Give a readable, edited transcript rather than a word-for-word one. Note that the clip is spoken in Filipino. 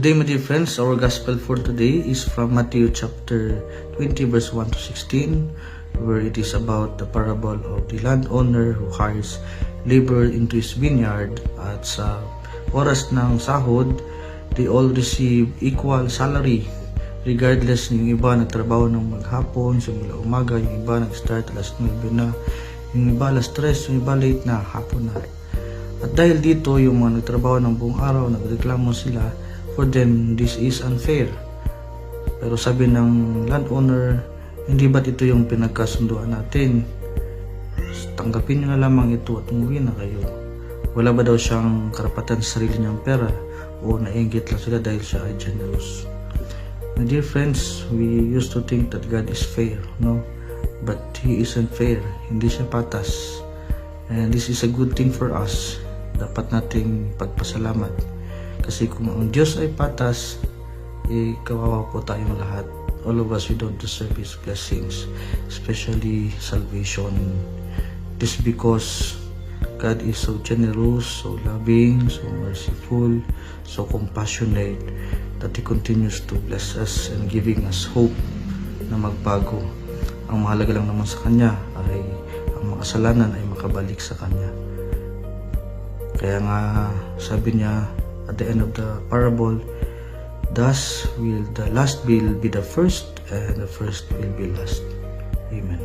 Good day, my dear friends. Our gospel for today is from Matthew chapter 20 verse 1 to 16, where it is about the parable of the landowner who hires labor into his vineyard. At sa oras ng sahod, they all receive equal salary regardless. Yung iba nagtrabaho ng maghapon, simula umaga, yung iba nag-start alas 9 na, yung iba alas 3, yung iba late na, hapon na. At dahil dito, yung mga nagtrabaho ng buong araw, nagreklamo sila. For them, this is unfair. Pero sabi ng landowner, hindi ba't ito yung pinagkasunduan natin? Tanggapin nyo na lamang ito at umuwi na kayo. Wala ba daw siyang karapatan sa sarili niyang pera? O nainggit lang sila dahil siya ay generous? My dear friends, we used to think that God is fair, no? But He isn't fair. Hindi siya patas. And this is a good thing for us. Dapat nating pagpasalamat. Kasi kung ang Diyos ay patas, kawawa po tayong lahat. All of us, we don't deserve His blessings, especially salvation. This because God is so generous, so loving, so merciful, so compassionate, that He continues to bless us and giving us hope na magbago. Ang mahalaga lang naman sa Kanya ay ang makasalanan ay makabalik sa Kanya. Kaya nga sabi niya, at the end of the parable, thus will the last will be the first, and the first will be last. Amen.